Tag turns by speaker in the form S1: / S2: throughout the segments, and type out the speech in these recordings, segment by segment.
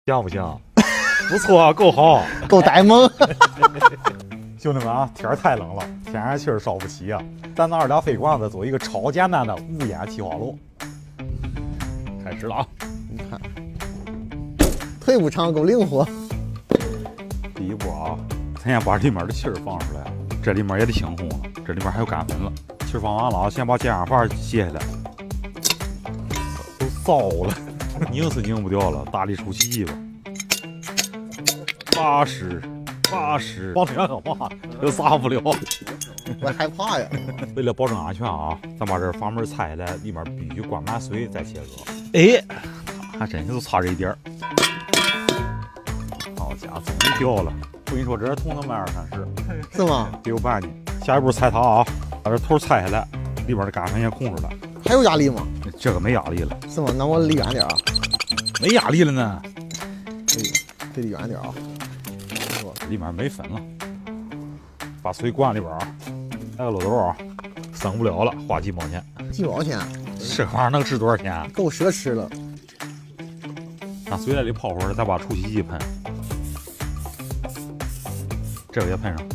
S1: 像不像？不错，够好，
S2: 够呆萌。
S1: 兄弟们啊，天儿太冷了，天然气儿烧不起啊！咱拿着俩废罐子做一个超简单的无烟气化炉。开始了啊！
S2: 你看，腿不长，够灵活。
S1: 第一步啊，咱先把里面的气儿放出来，这里面也得清空了，这里面还有干粉了。气儿放完了啊，先把接氧阀卸下来，都糟了，拧是拧不掉了，大力出奇迹吧。80，往这干嘛？又撒不了。
S2: 我害怕呀。
S1: 为了保证安全啊，咱把这阀门拆下来，里面必须灌满水再切割。哎，还真就差这一点儿。好家伙，终于掉了！我跟你说，这是同能卖230，
S2: 是吗？
S1: 得有半斤。下一步拆它啊，把这头拆下来，里边的干粉也空出来。
S2: 还有压力吗？
S1: 这个没压力了。
S2: 是吗？那我离远点啊。
S1: 没压力了呢。
S2: 得离远点啊。
S1: 里面没粉了，把水灌里边啊，来个漏斗啊，省不了了，花几毛钱。
S2: 几毛钱？
S1: 这玩意儿能值多少钱？
S2: 够奢侈了。
S1: 让水在里泡会儿，再把除湿剂喷，这个也喷上。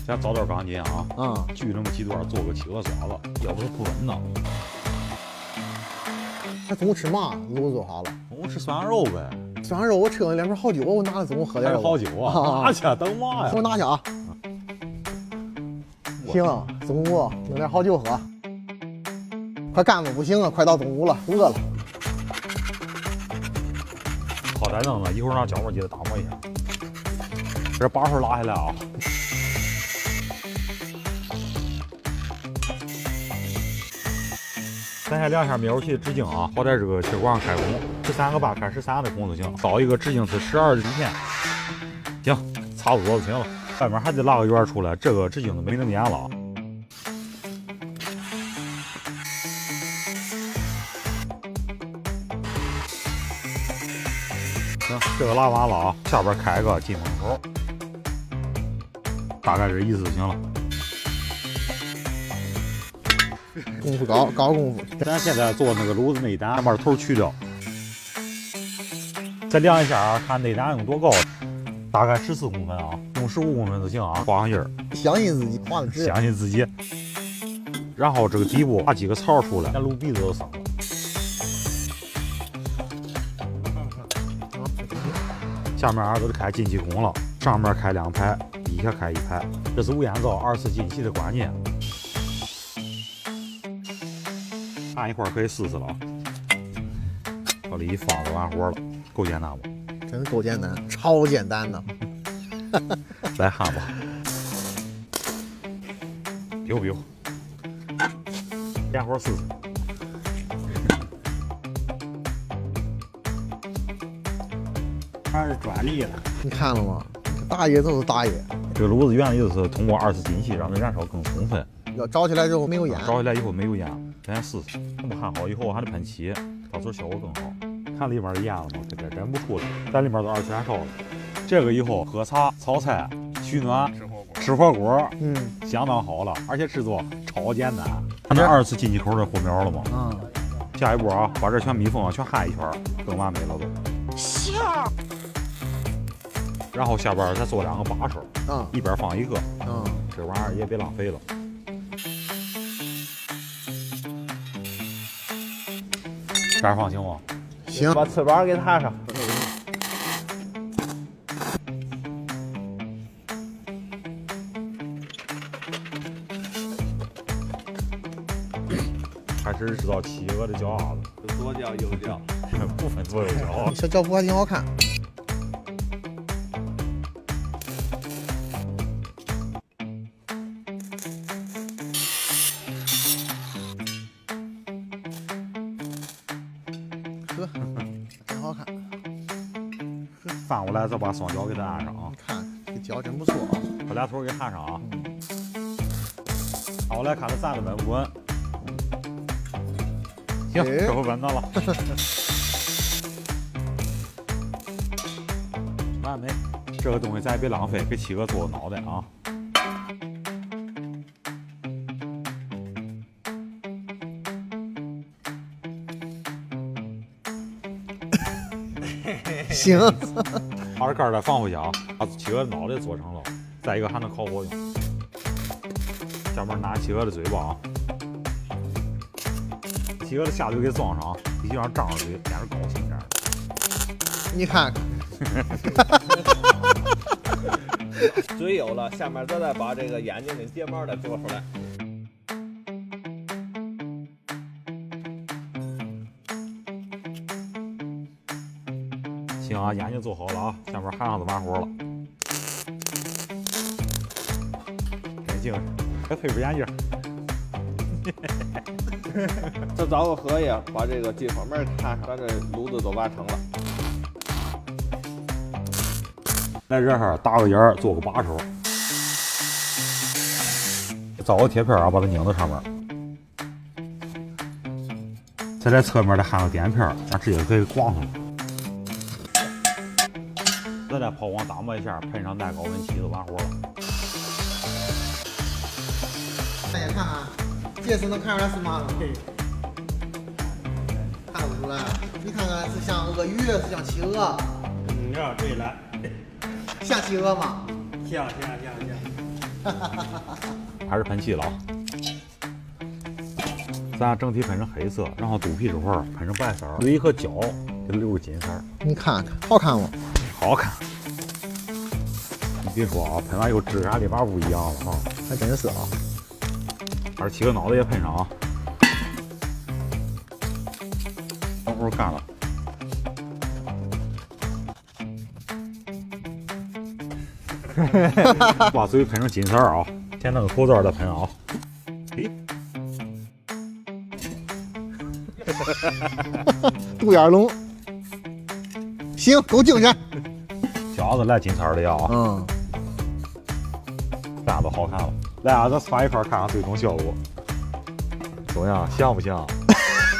S1: 先找点钢筋啊，锯那么几段，做个7个刷子，要不是不稳当。
S2: 他中午吃嘛？炉子做好了。
S1: 中午吃涮羊肉呗。
S2: 涮羊肉我吃了2瓶好酒，我拿着中午喝点。
S1: 还有好酒啊？拿去等嘛呀？
S2: 我拿去啊。行，中午弄点好酒喝。快干吧，不行啊，快到中午了，饿了。
S1: 好歹弄了，一会儿让胶膜机打磨一下。这把手拉下来啊。咱先量一下灭火器的直径啊，好歹这个气管开工，13个半开13的孔就行，找一个直径是12的底线。行，差不多就行了。外面还得拉个圆出来，这个直径都没那么严了。行，这个拉完了啊，下边开个进风口，大概这意思就行了。
S2: 功夫高功夫。
S1: 咱现在做那个炉子内胆，先把头去掉，再量一下啊，看内胆用多高，大概14公分啊，用15公分就行啊，画上印儿。
S2: 相信自己，画的直。
S1: 相信自己。然后这个底部画几个槽出来，连炉鼻子都省了。下面都得开进气孔了，上面开2排，底下开1排，这是无烟灶2次进气的关键。按一块可以试试了啊！往里一放就完活了，够简单不？
S2: 真够简单，超简单的。
S1: 来焊吧，别别，点火试试。
S3: 还是专利的，
S2: 你看了吗？大爷就是大爷。
S1: 这个炉子原理就是通过2次进气，让它燃烧更充分。
S2: 要着起来之后没有烟，
S1: 着起来以后没有烟，咱先试试。这么焊好以后还得喷漆，到时候效果更好。看里面的烟了吗？这真不出来，咱里面都2次燃烧了。这个以后喝茶、炒菜、取暖、吃火锅，相当好了，而且制作超简单。看这2次进气口的火苗了吗？下一步啊，把这全密封全焊一圈，更完美了都。
S2: 笑。
S1: 然后下边再做2个把手，一边放1个，这玩意儿也别浪费了。这样放行吗？
S2: 行，
S3: 把翅膀给焊上。
S1: 开始制造企鹅的脚丫子，
S3: 左脚右脚，
S1: 不分左右脚。
S2: 小脚蹼还挺好看。挺好看。
S1: 翻过来再把双脚给它按上啊！
S2: 你看这脚真不错啊！
S1: 把俩头给焊上啊！好，来看它站得稳不稳？行，这回稳当了。完美，这个东西咱也别浪费，给企鹅做个脑袋啊！
S2: 行，
S1: 把这杆再放回去啊，把企鹅的脑袋做成了，再一个还能烤火用。下面拿企鹅的嘴巴啊，企鹅的下嘴给装上，必须让张着嘴，显着高兴点。
S2: 你看看，
S3: 嘴有了，下面咱再把这个眼睛的睫毛再做出来。
S1: 行啊，眼睛做好了啊，下面还子完活了。真精神，还配副眼镜。
S3: 再找个荷叶，把这个金花门插上，咱这炉子都完成了。
S1: 来这儿打个眼儿，做个把手，找个铁片啊，把它拧到上面。再在侧面再焊个垫片，咱直接可以挂上。再在抛光打磨一下，喷上耐高温漆就完活了。
S2: 大家看看，这次能看出来是嘛了？看不出来。你看看是像鳄鱼，是像企鹅，
S3: 呀，对了，
S2: 像企鹅吗？
S3: 像。
S1: 还是喷漆了啊！咱整体喷成黑色，然后肚皮这块喷成白色，尾和脚给它留个金色。
S2: 你看看，好看吗？
S1: 好看。你别说啊，喷完以后质感立马不一样了啊！
S2: 还真是啊。
S1: 把这企鹅脑袋也喷上啊！等会儿干了。把嘴喷成金色啊！先弄个口罩再喷啊！嘿，
S2: 独眼龙，行，够精神。
S1: 饺子来金色的呀！
S2: 嗯，
S1: 干子好看了。来啊，咱仨一块看看最终效果，怎么样？像不像？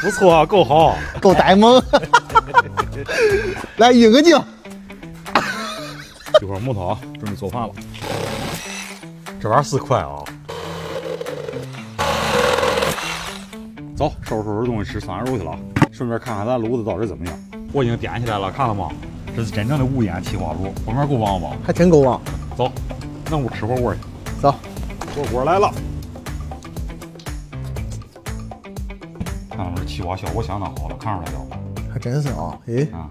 S1: 不错啊，够好，
S2: 够呆萌。来运个镜。
S1: 一会儿木头啊，准备做饭了。这玩意儿是快啊！走，收拾东西吃酸肉去了。顺便看看咱炉子到底怎么样。我已经点起来了，看了吗？这是真正的无烟气化炉，后面够旺不？
S2: 还真够旺。
S1: 走，弄屋吃火锅去。
S2: 走，
S1: 火锅来了。看到这气化效果相当好了，看出来了。
S2: 还真是啊。哎，
S1: 啊，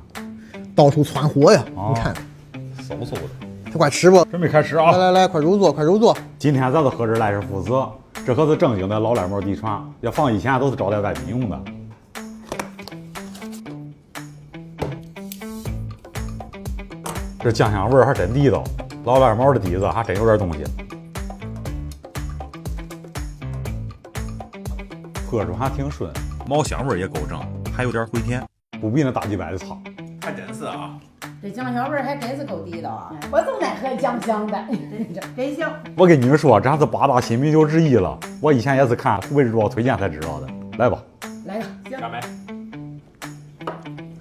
S2: 到处窜火呀！
S1: 啊
S2: 你看，
S1: 嗖嗖的。
S2: 快吃吧。
S1: 准备开始啊！
S2: 来，快入座，快入座。
S1: 今天咱都喝这赖氏父子，这可是正经的老赖毛地传，要放以前都是招待外宾用的。这酱香味儿还真地道，老赖毛的底子还真有点东西。喝着还挺顺，毛香味儿也够正，还有点回甜，不比那大几百的差。
S3: 还真是啊。
S4: 这酱香味儿还真是够地道啊！我总爱喝酱香的，真香。
S1: 我跟你们说，这还是8大新名酒之一了。我以前也是看位置主推荐才知道的。来吧，
S4: 来吧，行，
S3: 干杯！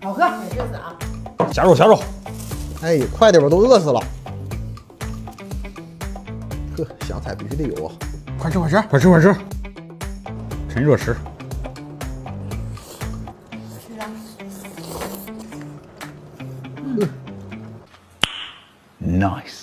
S4: 好喝，还真是啊。
S1: 下肉下肉。
S2: 哎，快点吧，都饿死了。呵，香菜必须得有啊！快吃，快吃，
S1: 快吃快吃，趁热吃。
S4: 是啊。
S1: Nice。